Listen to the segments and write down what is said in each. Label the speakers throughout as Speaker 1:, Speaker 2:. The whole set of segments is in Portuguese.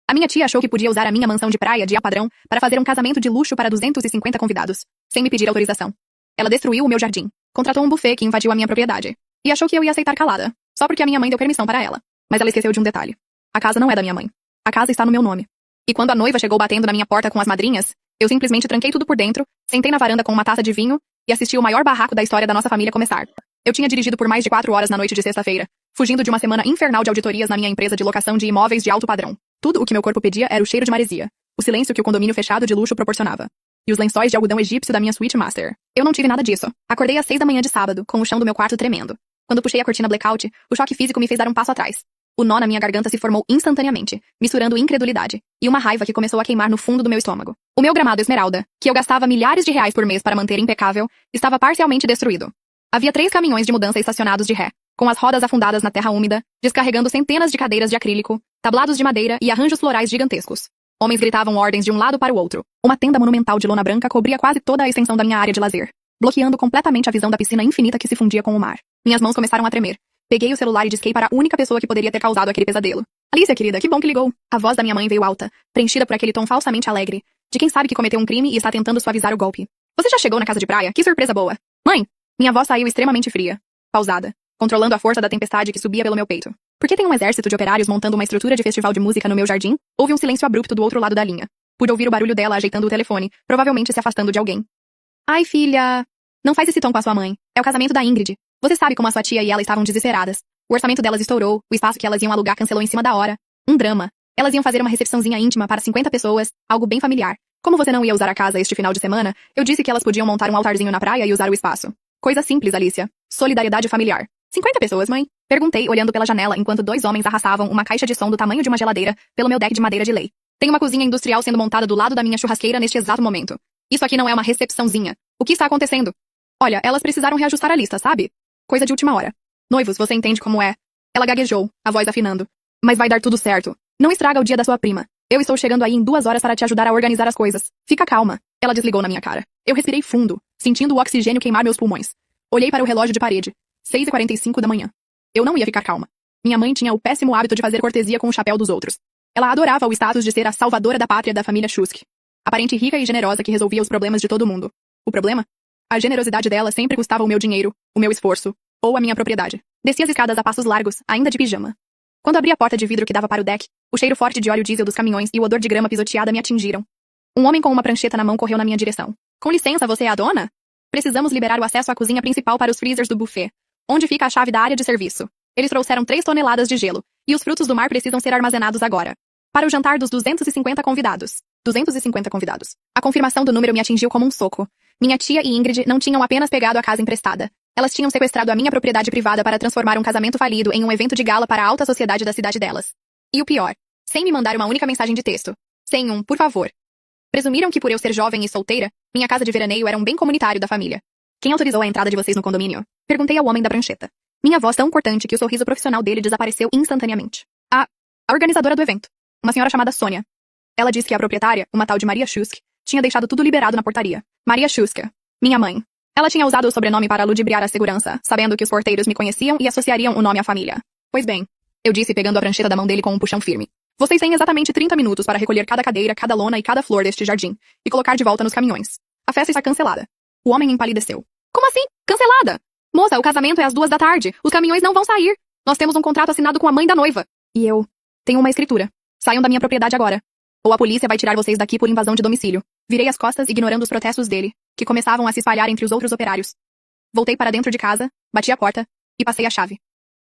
Speaker 1: A minha tia achou que podia usar a minha mansão de praia de alto padrão para fazer um casamento de luxo para 250 convidados, sem me pedir autorização. Ela destruiu o meu jardim, contratou um buffet que invadiu a minha propriedade, e achou que eu ia aceitar calada, só porque a minha mãe deu permissão para ela. Mas ela esqueceu de um detalhe. A casa não é da minha mãe. A casa está no meu nome. E quando a noiva chegou batendo na minha porta com as madrinhas, eu simplesmente tranquei tudo por dentro, sentei na varanda com uma taça de vinho e assisti o maior barraco da história da nossa família começar. Eu tinha dirigido por mais de 4 horas na noite de sexta-feira, fugindo de uma semana infernal de auditorias na minha empresa de locação de imóveis de alto padrão. Tudo o que meu corpo pedia era o cheiro de maresia, o silêncio que o condomínio fechado de luxo proporcionava, e os lençóis de algodão egípcio da minha suíte master. Eu não tive nada disso. Acordei às 6 da manhã de sábado, com o chão do meu quarto tremendo. Quando puxei a cortina blackout, o choque físico me fez dar um passo atrás. O nó na minha garganta se formou instantaneamente, misturando incredulidade e uma raiva que começou a queimar no fundo do meu estômago. O meu gramado esmeralda, que eu gastava milhares de reais por mês para manter impecável, estava parcialmente destruído. Havia 3 caminhões de mudança estacionados de ré, com as rodas afundadas na terra úmida, descarregando centenas de cadeiras de acrílico, tablados de madeira e arranjos florais gigantescos. Homens gritavam ordens de um lado para o outro. Uma tenda monumental de lona branca cobria quase toda a extensão da minha área de lazer, bloqueando completamente a visão da piscina infinita que se fundia com o mar. Minhas mãos começaram a tremer. Peguei o celular e disquei para a única pessoa que poderia ter causado aquele pesadelo. Alicia, querida, que bom que ligou. A voz da minha mãe veio alta, preenchida por aquele tom falsamente alegre, de quem sabe que cometeu um crime e está tentando suavizar o golpe. Você já chegou na casa de praia? Que surpresa boa. Mãe! Minha voz saiu extremamente fria, pausada, controlando a força da tempestade que subia pelo meu peito. Por que tem um exército de operários montando uma estrutura de festival de música no meu jardim? Houve um silêncio abrupto do outro lado da linha. Pude ouvir o barulho dela ajeitando o telefone, provavelmente se afastando de alguém. Ai, filha... Não faz esse tom com a sua mãe. É o casamento da Ingrid. Você sabe como a sua tia e ela estavam desesperadas. O orçamento delas estourou, o espaço que elas iam alugar cancelou em cima da hora. Um drama. Elas iam fazer uma recepçãozinha íntima para 50 pessoas, algo bem familiar. Como você não ia usar a casa este final de semana, eu disse que elas podiam montar um altarzinho na praia e usar o espaço. Coisa simples, Alicia. Solidariedade familiar. 50 pessoas, mãe? Perguntei, olhando pela janela enquanto 2 homens arrastavam uma caixa de som do tamanho de uma geladeira pelo meu deck de madeira de lei. Tem uma cozinha industrial sendo montada do lado da minha churrasqueira neste exato momento. Isso aqui não é uma recepçãozinha. O que está acontecendo? Olha, elas precisaram reajustar a lista, sabe? Coisa de última hora. Noivos, você entende como é. Ela gaguejou, a voz afinando. Mas vai dar tudo certo. Não estraga o dia da sua prima. Eu estou chegando aí em 2 horas para te ajudar a organizar as coisas. Fica calma. Ela desligou na minha cara. Eu respirei fundo, sentindo o oxigênio queimar meus pulmões. Olhei para o relógio de parede. 6h45 da manhã. Eu não ia ficar calma. Minha mãe tinha o péssimo hábito de fazer cortesia com o chapéu dos outros. Ela adorava o status de ser a salvadora da pátria da família Schusk. A parente rica e generosa que resolvia os problemas de todo mundo. O problema? A generosidade dela sempre custava o meu dinheiro, o meu esforço, ou a minha propriedade. Desci as escadas a passos largos, ainda de pijama. Quando abri a porta de vidro que dava para o deck, o cheiro forte de óleo diesel dos caminhões e o odor de grama pisoteada me atingiram. Um homem com uma prancheta na mão correu na minha direção. Com licença, você é a dona? Precisamos liberar o acesso à cozinha principal para os freezers do buffet. Onde fica a chave da área de serviço? Eles trouxeram 3 toneladas de gelo, e os frutos do mar precisam ser armazenados agora. Para o jantar dos 250 convidados. 250 convidados. A confirmação do número me atingiu como um soco. Minha tia e Ingrid não tinham apenas pegado a casa emprestada. Elas tinham sequestrado a minha propriedade privada para transformar um casamento falido em um evento de gala para a alta sociedade da cidade delas. E o pior, sem me mandar uma única mensagem de texto. Sem um, por favor. Presumiram que por eu ser jovem e solteira, minha casa de veraneio era um bem comunitário da família. Quem autorizou a entrada de vocês no condomínio? Perguntei ao homem da prancheta. Minha voz tão cortante que o sorriso profissional dele desapareceu instantaneamente. A organizadora do evento. Uma senhora chamada Sônia. Ela disse que a proprietária, uma tal de Maria Schusk, tinha deixado tudo liberado na portaria. Maria Schusk. Minha mãe. Ela tinha usado o sobrenome para ludibriar a segurança, sabendo que os porteiros me conheciam e associariam o nome à família. Pois bem, eu disse pegando a prancheta da mão dele com um puxão firme. Vocês têm exatamente 30 minutos para recolher cada cadeira, cada lona e cada flor deste jardim, e colocar de volta nos caminhões. A festa está cancelada. O homem empalideceu. Como assim? Cancelada? Moça, o casamento é às 2 da tarde. Os caminhões não vão sair. Nós temos um contrato assinado com a mãe da noiva. E eu tenho uma escritura. Saiam da minha propriedade agora. Ou a polícia vai tirar vocês daqui por invasão de domicílio. Virei as costas ignorando os protestos dele, que começavam a se espalhar entre os outros operários. Voltei para dentro de casa, bati a porta e passei a chave.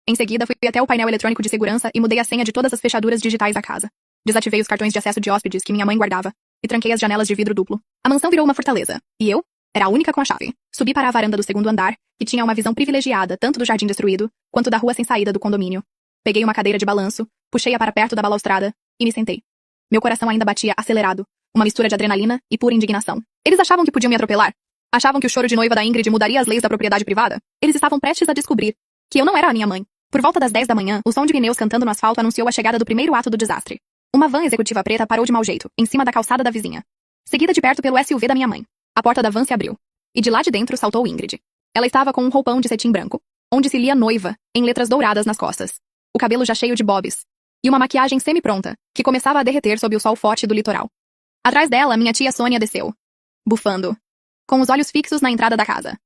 Speaker 1: Em seguida, fui até o painel eletrônico de segurança e mudei a senha de todas as fechaduras digitais da casa. Desativei os cartões de acesso de hóspedes que minha mãe guardava e tranquei as janelas de vidro duplo. A mansão virou uma fortaleza, e eu era a única com a chave. Subi para a varanda do 2º andar, que tinha uma visão privilegiada tanto do jardim destruído, quanto da rua sem saída do condomínio. Peguei uma cadeira de balanço, puxei-a para perto da balaustrada e me sentei. Meu coração ainda batia acelerado, uma mistura de adrenalina e pura indignação. Eles achavam que podiam me atropelar? Achavam que o choro de noiva da Ingrid mudaria as leis da propriedade privada? Eles estavam prestes a descobrir que eu não era a minha mãe. Por volta das 10 da manhã, o som de pneus cantando no asfalto anunciou a chegada do primeiro ato do desastre. Uma van executiva preta parou de mau jeito, em cima da calçada da vizinha. Seguida de perto pelo SUV da minha mãe. A porta da van se abriu. E de lá de dentro saltou Ingrid. Ela estava com um roupão de cetim branco, onde se lia noiva, em letras douradas nas costas. O cabelo já cheio de bobs. e uma maquiagem semi-pronta, que começava a derreter sob o sol forte do litoral. Atrás dela, minha tia Sônia desceu, bufando, com os olhos fixos na entrada da casa.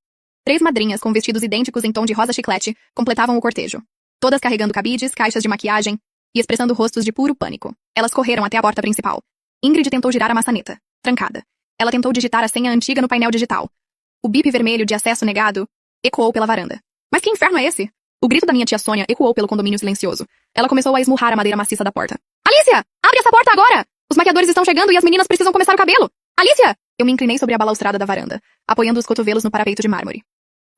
Speaker 1: 3 madrinhas com vestidos idênticos em tom de rosa chiclete completavam o cortejo, todas carregando cabides, caixas de maquiagem e expressando rostos de puro pânico. Elas correram até a porta principal. Ingrid tentou girar a maçaneta, trancada. Ela tentou digitar a senha antiga no painel digital. O bip vermelho de acesso negado ecoou pela varanda. Mas que inferno é esse? O grito da minha tia Sônia ecoou pelo condomínio silencioso. Ela começou a esmurrar a madeira maciça da porta. Alicia! Abre essa porta agora! Os maquiadores estão chegando e as meninas precisam começar o cabelo! Alicia! Eu me inclinei sobre a balaustrada da varanda, apoiando os cotovelos no parapeito de mármore.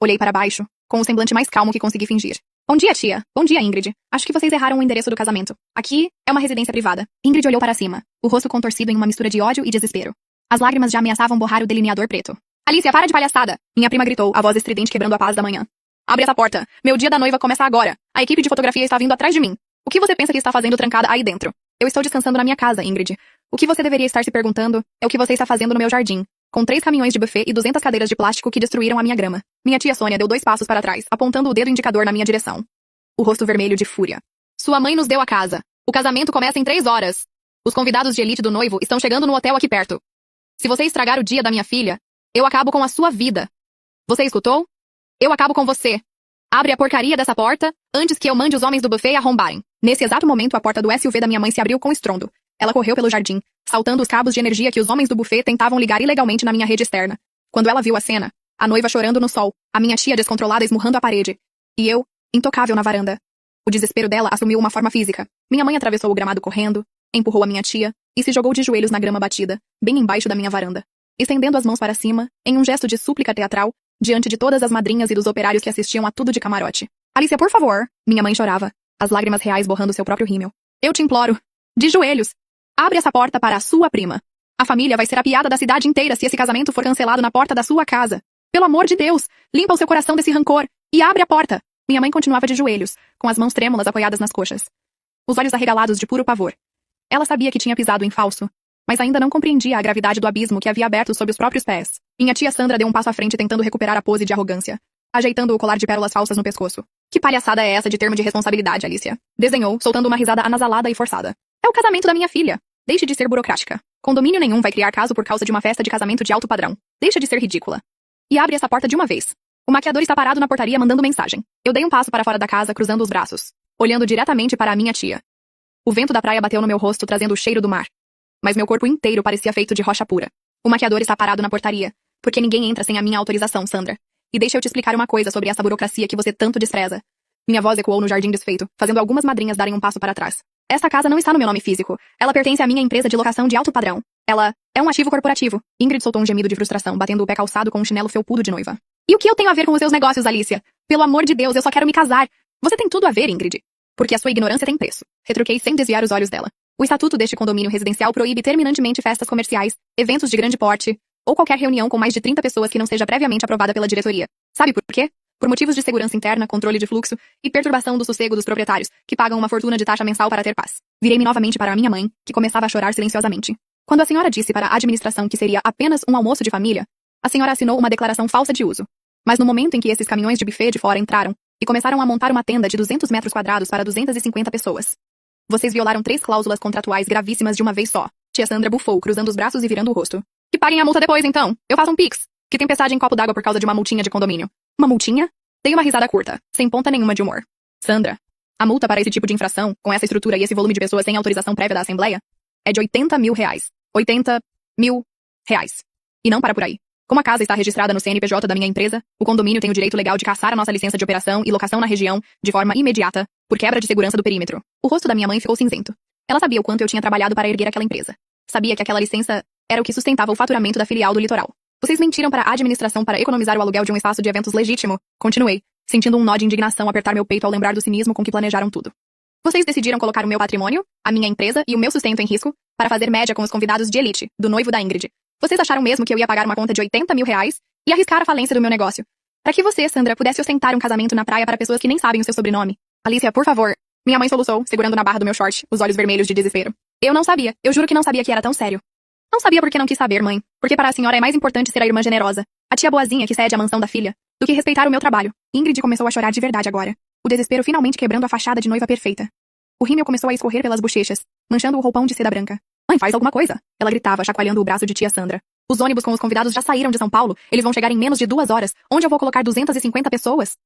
Speaker 1: Olhei para baixo, com o semblante mais calmo que consegui fingir. Bom dia, tia. Bom dia, Ingrid. Acho que vocês erraram o endereço do casamento. Aqui é uma residência privada. Ingrid olhou para cima, o rosto contorcido em uma mistura de ódio e desespero. As lágrimas já ameaçavam borrar o delineador preto. Alicia, para de palhaçada! Minha prima gritou, a voz estridente quebrando a paz da manhã. Abre essa porta. Meu dia da noiva começa agora. A equipe de fotografia está vindo atrás de mim. O que você pensa que está fazendo trancada aí dentro? Eu estou descansando na minha casa, Ingrid. O que você deveria estar se perguntando é o que você está fazendo no meu jardim, com 3 caminhões de buffet e 200 cadeiras de plástico que destruíram a minha grama. Minha tia Sônia deu 2 passos para trás, apontando o dedo indicador na minha direção. O rosto vermelho de fúria. Sua mãe nos deu a casa. O casamento começa em 3 horas. Os convidados de elite do noivo estão chegando no hotel aqui perto. Se você estragar o dia da minha filha, eu acabo com a sua vida. Você escutou? Eu acabo com você. Abre a porcaria dessa porta, antes que eu mande os homens do buffet arrombarem. Nesse exato momento, a porta do SUV da minha mãe se abriu com estrondo. Ela correu pelo jardim, saltando os cabos de energia que os homens do buffet tentavam ligar ilegalmente na minha rede externa. Quando ela viu a cena, a noiva chorando no sol, a minha tia descontrolada esmurrando a parede, e eu, intocável na varanda. O desespero dela assumiu uma forma física. Minha mãe atravessou o gramado correndo, empurrou a minha tia e se jogou de joelhos na grama batida, bem embaixo da minha varanda, estendendo as mãos para cima, em um gesto de súplica teatral, diante de todas as madrinhas e dos operários que assistiam a tudo de camarote. Alicia, por favor! Minha mãe chorava, as lágrimas reais borrando seu próprio rímel. Eu te imploro, de joelhos, abre essa porta para a sua prima. A família vai ser a piada da cidade inteira se esse casamento for cancelado na porta da sua casa. Pelo amor de Deus, limpa o seu coração desse rancor e abre a porta. Minha mãe continuava de joelhos, com as mãos trêmulas apoiadas nas coxas. Os olhos arregalados de puro pavor. Ela sabia que tinha pisado em falso, mas ainda não compreendia a gravidade do abismo que havia aberto sob os próprios pés. Minha tia Sandra deu um passo à frente tentando recuperar a pose de arrogância, ajeitando o colar de pérolas falsas no pescoço. Que palhaçada é essa de termo de responsabilidade, Alicia? Desenhou, soltando uma risada anasalada e forçada. É o casamento da minha filha. Deixe de ser burocrática. Condomínio nenhum vai criar caso por causa de uma festa de casamento de alto padrão. Deixa de ser ridícula. E abre essa porta de uma vez. O maquiador está parado na portaria mandando mensagem. Eu dei um passo para fora da casa, cruzando os braços, olhando diretamente para a minha tia. O vento da praia bateu no meu rosto, trazendo o cheiro do mar. Mas meu corpo inteiro parecia feito de rocha pura. O maquiador está parado na portaria, porque ninguém entra sem a minha autorização, Sandra. E deixa eu te explicar uma coisa sobre essa burocracia que você tanto despreza. Minha voz ecoou no jardim desfeito, fazendo algumas madrinhas darem um passo para trás. Esta casa não está no meu nome físico. Ela pertence à minha empresa de locação de alto padrão. Ela é um ativo corporativo. Ingrid soltou um gemido de frustração, batendo o pé calçado com um chinelo felpudo de noiva. E o que eu tenho a ver com os seus negócios, Alicia? Pelo amor de Deus, eu só quero me casar. Você tem tudo a ver, Ingrid. Porque a sua ignorância tem preço. Retruquei sem desviar os olhos dela. O estatuto deste condomínio residencial proíbe terminantemente festas comerciais, eventos de grande porte, ou qualquer reunião com mais de 30 pessoas que não seja previamente aprovada pela diretoria. Sabe por quê? Por motivos de segurança interna, controle de fluxo e perturbação do sossego dos proprietários, que pagam uma fortuna de taxa mensal para ter paz. Virei-me novamente para a minha mãe, que começava a chorar silenciosamente. Quando a senhora disse para a administração que seria apenas um almoço de família, a senhora assinou uma declaração falsa de uso. Mas no momento em que esses caminhões de buffet de fora entraram e começaram a montar uma tenda de 200 metros quadrados para 250 pessoas, vocês violaram 3 cláusulas contratuais gravíssimas de uma vez só. Tia Sandra bufou, cruzando os braços e virando o rosto. Que paguem a multa depois, então. Eu faço um pix. Que tempestade em copo d'água por causa de uma multinha de condomínio. Uma multinha? Dei uma risada curta, sem ponta nenhuma de humor. Sandra, a multa para esse tipo de infração, com essa estrutura e esse volume de pessoas sem autorização prévia da Assembleia, é de R$80 mil. R$80 mil. E não para por aí. Como a casa está registrada no CNPJ da minha empresa, o condomínio tem o direito legal de cassar a nossa licença de operação e locação na região, de forma imediata, por quebra de segurança do perímetro. O rosto da minha mãe ficou cinzento. Ela sabia o quanto eu tinha trabalhado para erguer aquela empresa. Sabia que aquela licença era o que sustentava o faturamento da filial do litoral. Vocês mentiram para a administração para economizar o aluguel de um espaço de eventos legítimo. Continuei, sentindo um nó de indignação apertar meu peito ao lembrar do cinismo com que planejaram tudo. Vocês decidiram colocar o meu patrimônio, a minha empresa e o meu sustento em risco para fazer média com os convidados de elite, do noivo da Ingrid. Vocês acharam mesmo que eu ia pagar uma conta de R$80 mil e arriscar a falência do meu negócio? Para que você, Sandra, pudesse ostentar um casamento na praia para pessoas que nem sabem o seu sobrenome. Alicia, por favor. Minha mãe soluçou, segurando na barra do meu short, os olhos vermelhos de desespero. Eu não sabia. Eu juro que não sabia que era tão sério. Não sabia porque não quis saber, mãe. Porque para a senhora é mais importante ser a irmã generosa, a tia boazinha que cede a mansão da filha, do que respeitar o meu trabalho. Ingrid começou a chorar de verdade agora. O desespero finalmente quebrando a fachada de noiva perfeita. O rímel começou a escorrer pelas bochechas, manchando o roupão de seda branca. Mãe, faz alguma coisa! Ela gritava, chacoalhando o braço de tia Sandra. Os ônibus com os convidados já saíram de São Paulo. Eles vão chegar em menos de 2 horas. Onde eu vou colocar 250 pessoas?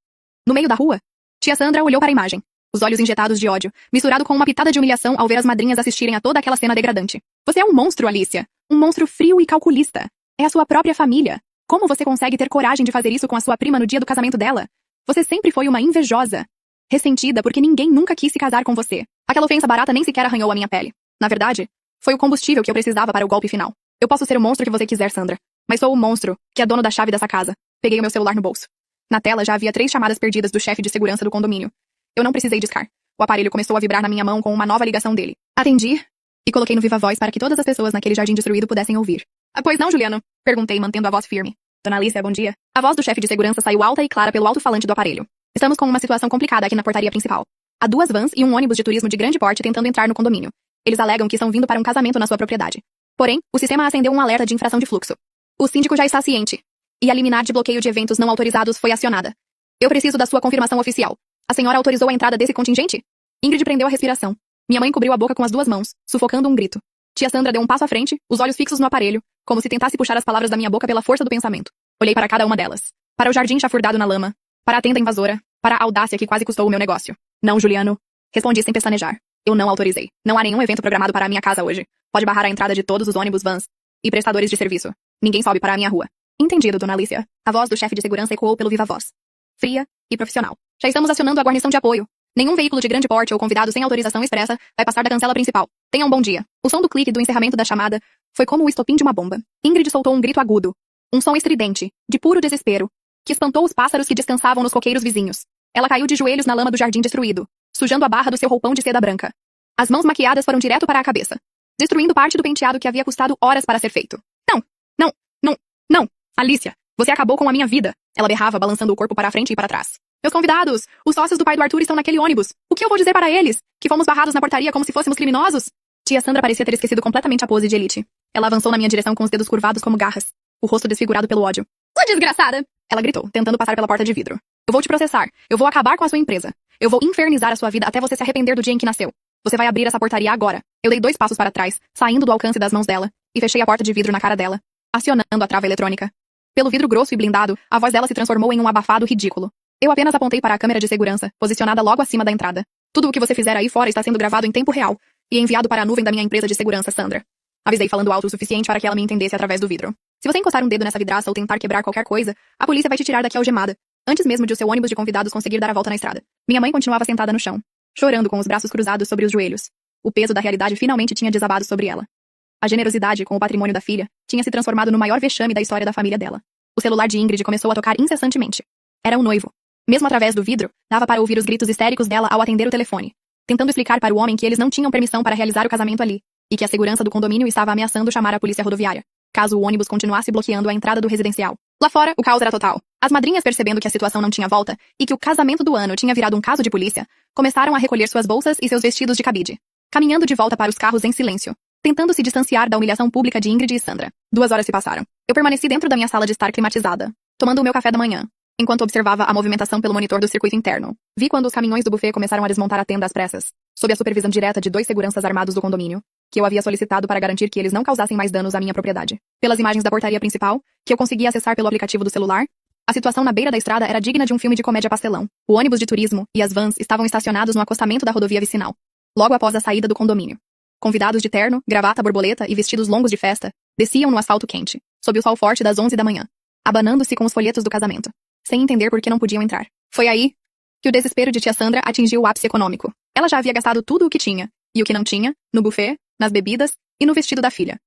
Speaker 1: No meio da rua? Tia Sandra olhou para a imagem. Os olhos injetados de ódio, misturado com uma pitada de humilhação ao ver as madrinhas assistirem a toda aquela cena degradante. Você é um monstro, Alicia. Um monstro frio e calculista. É a sua própria família. Como você consegue ter coragem de fazer isso com a sua prima no dia do casamento dela? Você sempre foi uma invejosa. Ressentida porque ninguém nunca quis se casar com você. Aquela ofensa barata nem sequer arranhou a minha pele. Na verdade, foi o combustível que eu precisava para o golpe final. Eu posso ser o monstro que você quiser, Sandra. Mas sou o monstro, que é dono da chave dessa casa. Peguei o meu celular no bolso. Na tela já havia 3 chamadas perdidas do chefe de segurança do condomínio. Eu não precisei discar. O aparelho começou a vibrar na minha mão com uma nova ligação dele. Atendi e coloquei no viva voz para que todas as pessoas naquele jardim destruído pudessem ouvir. Pois não, Juliano? Perguntei, mantendo a voz firme. Dona Alicia, bom dia. A voz do chefe de segurança saiu alta e clara pelo alto-falante do aparelho. Estamos com uma situação complicada aqui na portaria principal. Há 2 vans e um ônibus de turismo de grande porte tentando entrar no condomínio. Eles alegam que estão vindo para um casamento na sua propriedade. Porém, o sistema acendeu um alerta de infração de fluxo. O síndico já está ciente. E a liminar de bloqueio de eventos não autorizados foi acionada. Eu preciso da sua confirmação oficial. A senhora autorizou a entrada desse contingente? Ingrid prendeu a respiração. Minha mãe cobriu a boca com as 2 mãos, sufocando um grito. Tia Sandra deu um passo à frente, os olhos fixos no aparelho, como se tentasse puxar as palavras da minha boca pela força do pensamento. Olhei para cada uma delas. Para o jardim chafurdado na lama. Para a tenda invasora. Para a audácia que quase custou o meu negócio. Não, Juliano. Respondi sem pestanejar. Eu não autorizei. Não há nenhum evento programado para a minha casa hoje. Pode barrar a entrada de todos os ônibus, vans e prestadores de serviço. Ninguém sobe para a minha rua. Entendido, dona Alicia. A voz do chefe de segurança ecoou pelo viva voz. Fria e profissional. Já estamos acionando a guarnição de apoio. Nenhum veículo de grande porte ou convidado sem autorização expressa vai passar da cancela principal. Tenha um bom dia. O som do clique do encerramento da chamada foi como o estopim de uma bomba. Ingrid soltou um grito agudo. Um som estridente, de puro desespero, que espantou os pássaros que descansavam nos coqueiros vizinhos. Ela caiu de joelhos na lama do jardim destruído, sujando a barra do seu roupão de seda branca. As mãos maquiadas foram direto para a cabeça, destruindo parte do penteado que havia custado horas para ser feito. Não, não, não, não. Alicia, você acabou com a minha vida. Ela berrava, balançando o corpo para a frente e para trás. Meus convidados, os sócios do pai do Arthur estão naquele ônibus. O que eu vou dizer para eles? Que fomos barrados na portaria como se fôssemos criminosos? Tia Sandra parecia ter esquecido completamente a pose de elite. Ela avançou na minha direção com os dedos curvados como garras, o rosto desfigurado pelo ódio. Sua desgraçada! Ela gritou, tentando passar pela porta de vidro. Eu vou te processar. Eu vou acabar com a sua empresa. Eu vou infernizar a sua vida até você se arrepender do dia em que nasceu. Você vai abrir essa portaria agora. Eu dei 2 passos para trás, saindo do alcance das mãos dela, e fechei a porta de vidro na cara dela, acionando a trava eletrônica. Pelo vidro grosso e blindado, a voz dela se transformou em um abafado ridículo. Eu apenas apontei para a câmera de segurança, posicionada logo acima da entrada. Tudo o que você fizer aí fora está sendo gravado em tempo real e enviado para a nuvem da minha empresa de segurança, Sandra. Avisei falando alto o suficiente para que ela me entendesse através do vidro. Se você encostar um dedo nessa vidraça ou tentar quebrar qualquer coisa, a polícia vai te tirar daqui algemada, antes mesmo de o seu ônibus de convidados conseguir dar a volta na estrada. Minha mãe continuava sentada no chão, chorando com os braços cruzados sobre os joelhos. O peso da realidade finalmente tinha desabado sobre ela. A generosidade com o patrimônio da filha tinha se transformado no maior vexame da história da família dela. O celular de Ingrid começou a tocar incessantemente. Era um noivo. Mesmo através do vidro, dava para ouvir os gritos histéricos dela ao atender o telefone, tentando explicar para o homem que eles não tinham permissão para realizar o casamento ali, e que a segurança do condomínio estava ameaçando chamar a polícia rodoviária, caso o ônibus continuasse bloqueando a entrada do residencial. Lá fora, o caos era total. As madrinhas, percebendo que a situação não tinha volta e que o casamento do ano tinha virado um caso de polícia, começaram a recolher suas bolsas e seus vestidos de cabide, caminhando de volta para os carros em silêncio, tentando se distanciar da humilhação pública de Ingrid e Sandra. 2 horas se passaram. Eu permaneci dentro da minha sala de estar climatizada, tomando o meu café da manhã, enquanto observava a movimentação pelo monitor do circuito interno. Vi quando os caminhões do buffet começaram a desmontar a tenda às pressas, sob a supervisão direta de 2 seguranças armados do condomínio, que eu havia solicitado para garantir que eles não causassem mais danos à minha propriedade. Pelas imagens da portaria principal, que eu conseguia acessar pelo aplicativo do celular, a situação na beira da estrada era digna de um filme de comédia pastelão. O ônibus de turismo e as vans estavam estacionados no acostamento da rodovia vicinal, logo após a saída do condomínio. Convidados de terno, gravata borboleta e vestidos longos de festa desciam no asfalto quente, sob o sol forte das 11 da manhã, abanando-se com os folhetos do casamento, sem entender por que não podiam entrar. Foi aí que o desespero de tia Sandra atingiu o ápice econômico. Ela já havia gastado tudo o que tinha, e o que não tinha, no buffet, nas bebidas e no vestido da filha.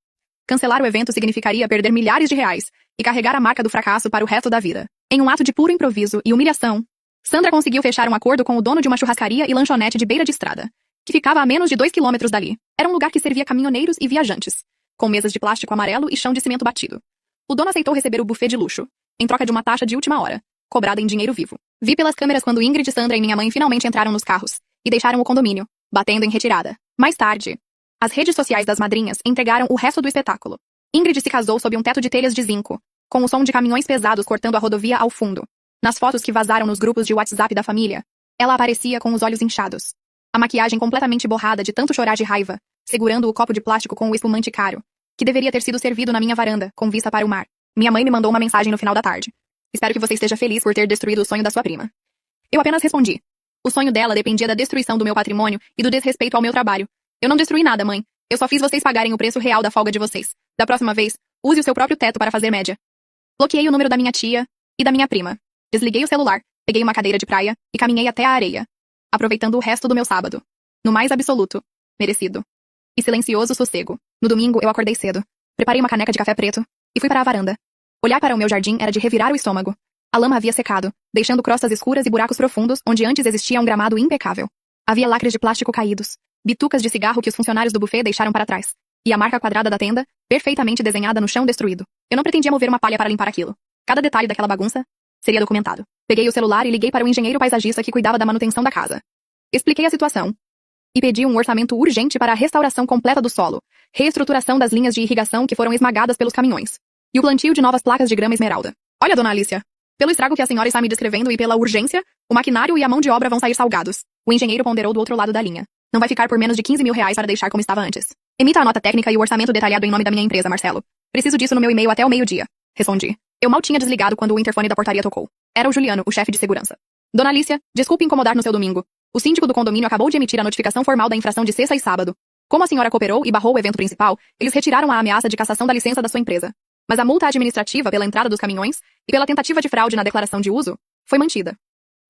Speaker 1: Cancelar o evento significaria perder milhares de reais e carregar a marca do fracasso para o resto da vida. Em um ato de puro improviso e humilhação, Sandra conseguiu fechar um acordo com o dono de uma churrascaria e lanchonete de beira de estrada, que ficava a menos de 2 quilômetros dali. Era um lugar que servia caminhoneiros e viajantes, com mesas de plástico amarelo e chão de cimento batido. O dono aceitou receber o buffet de luxo, em troca de uma taxa de última hora, cobrada em dinheiro vivo. Vi pelas câmeras quando Ingrid, Sandra e minha mãe finalmente entraram nos carros e deixaram o condomínio, batendo em retirada. Mais tarde, as redes sociais das madrinhas entregaram o resto do espetáculo. Ingrid se casou sob um teto de telhas de zinco, com o som de caminhões pesados cortando a rodovia ao fundo. Nas fotos que vazaram nos grupos de WhatsApp da família, ela aparecia com os olhos inchados, A maquiagem completamente borrada de tanto chorar de raiva, segurando o copo de plástico com o espumante caro, que deveria ter sido servido na minha varanda, com vista para o mar. Minha mãe me mandou uma mensagem no final da tarde. Espero que você esteja feliz por ter destruído o sonho da sua prima. Eu apenas respondi. O sonho dela dependia da destruição do meu patrimônio e do desrespeito ao meu trabalho. Eu não destruí nada, mãe. Eu só fiz vocês pagarem o preço real da folga de vocês. Da próxima vez, use o seu próprio teto para fazer média. Bloqueei o número da minha tia e da minha prima. Desliguei o celular, peguei uma cadeira de praia e caminhei até a areia, aproveitando o resto do meu sábado. No mais absoluto, merecido e silencioso sossego. No domingo, eu acordei cedo. Preparei uma caneca de café preto e fui para a varanda. Olhar para o meu jardim era de revirar o estômago. A lama havia secado, deixando crostas escuras e buracos profundos onde antes existia um gramado impecável. Havia lacres de plástico caídos, bitucas de cigarro que os funcionários do buffet deixaram para trás, e a marca quadrada da tenda, perfeitamente desenhada no chão destruído. Eu não pretendia mover uma palha para limpar aquilo. Cada detalhe daquela bagunça seria documentado. Peguei o celular e liguei para o engenheiro paisagista que cuidava da manutenção da casa. Expliquei a situação e pedi um orçamento urgente para a restauração completa do solo, reestruturação das linhas de irrigação que foram esmagadas pelos caminhões, e o plantio de novas placas de grama esmeralda. Olha, dona Alicia, pelo estrago que a senhora está me descrevendo e pela urgência, o maquinário e a mão de obra vão sair salgados. O engenheiro ponderou do outro lado da linha. Não vai ficar por menos de 15 mil reais para deixar como estava antes. Emita a nota técnica e o orçamento detalhado em nome da minha empresa, Marcelo. Preciso disso no meu e-mail até o meio-dia. Respondi. Eu mal tinha desligado quando o interfone da portaria tocou. Era o Juliano, o chefe de segurança. Dona Alicia, desculpe incomodar no seu domingo. O síndico do condomínio acabou de emitir a notificação formal da infração de sexta e sábado. Como a senhora cooperou e barrou o evento principal, eles retiraram a ameaça de cassação da licença da sua empresa. Mas a multa administrativa pela entrada dos caminhões e pela tentativa de fraude na declaração de uso foi mantida.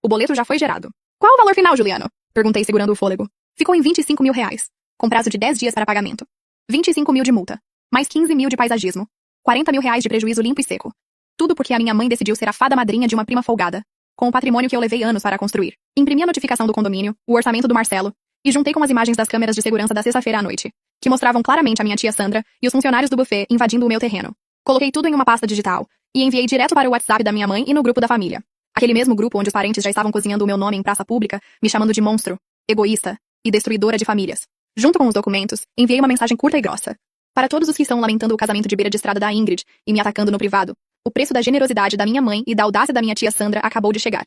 Speaker 1: O boleto já foi gerado. Qual o valor final, Juliano? Perguntei segurando o fôlego. Ficou em 25 mil reais, com prazo de 10 dias para pagamento. 25 mil de multa, mais 15 mil de paisagismo. 40 mil reais de prejuízo limpo e seco. Tudo porque a minha mãe decidiu ser a fada madrinha de uma prima folgada, com o patrimônio que eu levei anos para construir. Imprimi a notificação do condomínio, o orçamento do Marcelo, e juntei com as imagens das câmeras de segurança da sexta-feira à noite, que mostravam claramente a minha tia Sandra e os funcionários do buffet invadindo o meu terreno. Coloquei tudo em uma pasta digital e enviei direto para o WhatsApp da minha mãe e no grupo da família. Aquele mesmo grupo onde os parentes já estavam cozinhando o meu nome em praça pública, me chamando de monstro, egoísta e destruidora de famílias. Junto com os documentos, enviei uma mensagem curta e grossa. Para todos os que estão lamentando o casamento de beira de estrada da Ingrid e me atacando no privado, o preço da generosidade da minha mãe e da audácia da minha tia Sandra acabou de chegar.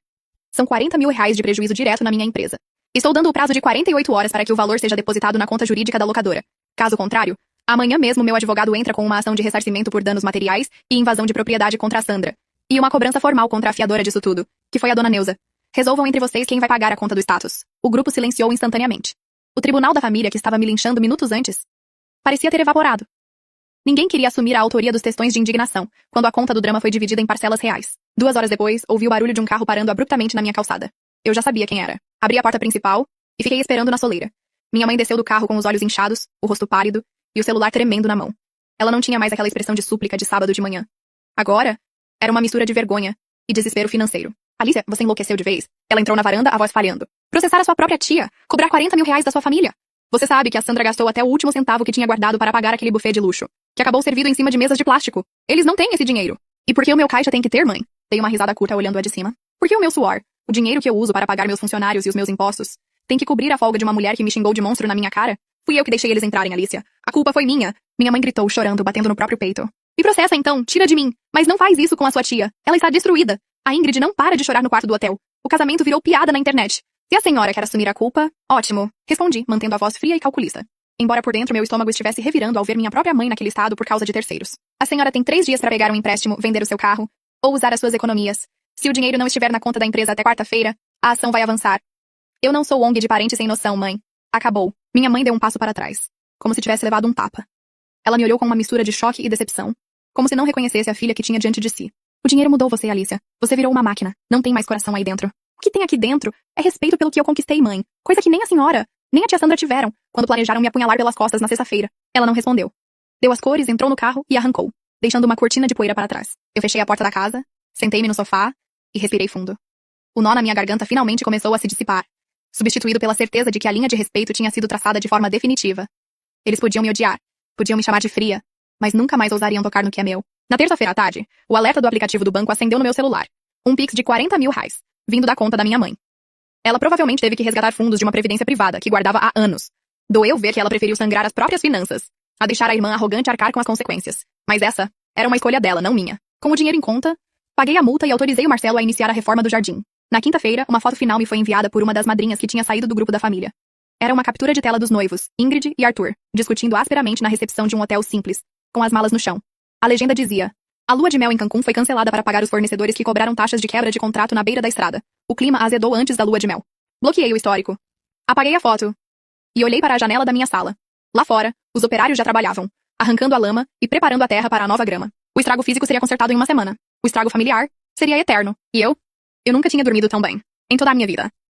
Speaker 1: São 40 mil reais de prejuízo direto na minha empresa. Estou dando o prazo de 48 horas para que o valor seja depositado na conta jurídica da locadora. Caso contrário, amanhã mesmo meu advogado entra com uma ação de ressarcimento por danos materiais e invasão de propriedade contra a Sandra. E uma cobrança formal contra a fiadora disso tudo, que foi a dona Neuza. Resolvam entre vocês quem vai pagar a conta do status. O grupo silenciou instantaneamente. O tribunal da família que estava me linchando minutos antes parecia ter evaporado. Ninguém queria assumir a autoria dos textões de indignação, quando a conta do drama foi dividida em parcelas reais. 2 horas depois, ouvi o barulho de um carro parando abruptamente na minha calçada. Eu já sabia quem era. Abri a porta principal e fiquei esperando na soleira. Minha mãe desceu do carro com os olhos inchados, o rosto pálido e o celular tremendo na mão. Ela não tinha mais aquela expressão de súplica de sábado de manhã. Agora, era uma mistura de vergonha e desespero financeiro. Alicia, você enlouqueceu de vez? Ela entrou na varanda, a voz falhando. Processar a sua própria tia? Cobrar 40 mil reais da sua família? Você sabe que a Sandra gastou até o último centavo que tinha guardado para pagar aquele buffet de luxo, que acabou servido em cima de mesas de plástico. Eles não têm esse dinheiro. E por que o meu caixa tem que ter, mãe? Dei uma risada curta olhando-a de cima. Porque o meu suor, o dinheiro que eu uso para pagar meus funcionários e os meus impostos, tem que cobrir a folga de uma mulher que me xingou de monstro na minha cara? Fui eu que deixei eles entrarem, Alicia. A culpa foi minha. Minha mãe gritou, chorando, batendo no próprio peito. Me processa então, tira de mim. Mas não faz isso com a sua tia. Ela está destruída. A Ingrid não para de chorar no quarto do hotel. O casamento virou piada na internet. Se a senhora quer assumir a culpa, ótimo. Respondi, mantendo a voz fria e calculista. Embora por dentro meu estômago estivesse revirando ao ver minha própria mãe naquele estado por causa de terceiros. A senhora tem 3 dias para pegar um empréstimo, vender o seu carro, ou usar as suas economias. Se o dinheiro não estiver na conta da empresa até quarta-feira, a ação vai avançar. Eu não sou ONG de parente sem noção, mãe. Acabou. Minha mãe deu um passo para trás, como se tivesse levado um tapa. Ela me olhou com uma mistura de choque e decepção, como se não reconhecesse a filha que tinha diante de si. O dinheiro mudou você, Alicia. Você virou uma máquina. Não tem mais coração aí dentro. O que tem aqui dentro é respeito pelo que eu conquistei, mãe. Coisa que nem a senhora, nem a tia Sandra tiveram, quando planejaram me apunhalar pelas costas na sexta-feira. Ela não respondeu. Deu as cores, entrou no carro e arrancou, deixando uma cortina de poeira para trás. Eu fechei a porta da casa, sentei-me no sofá e respirei fundo. O nó na minha garganta finalmente começou a se dissipar, substituído pela certeza de que a linha de respeito tinha sido traçada de forma definitiva. Eles podiam me odiar, podiam me chamar de fria, mas nunca mais ousariam tocar no que é meu. Na terça-feira à tarde, o alerta do aplicativo do banco acendeu no meu celular. Um Pix de 40 mil reais, vindo da conta da minha mãe. Ela provavelmente teve que resgatar fundos de uma previdência privada que guardava há anos. Doeu ver que ela preferiu sangrar as próprias finanças, a deixar a irmã arrogante arcar com as consequências. Mas essa era uma escolha dela, não minha. Com o dinheiro em conta, paguei a multa e autorizei o Marcelo a iniciar a reforma do jardim. Na quinta-feira, uma foto final me foi enviada por uma das madrinhas que tinha saído do grupo da família. Era uma captura de tela dos noivos, Ingrid e Arthur, discutindo asperamente na recepção de um hotel simples, com as malas no chão. A legenda dizia: a lua de mel em Cancún foi cancelada para pagar os fornecedores que cobraram taxas de quebra de contrato na beira da estrada. O clima azedou antes da lua de mel. Bloqueei o histórico. Apaguei a foto. E olhei para a janela da minha sala. Lá fora, os operários já trabalhavam, arrancando a lama e preparando a terra para a nova grama. O estrago físico seria consertado em uma semana. O estrago familiar seria eterno. E eu? Eu nunca tinha dormido tão bem. Em toda a minha vida.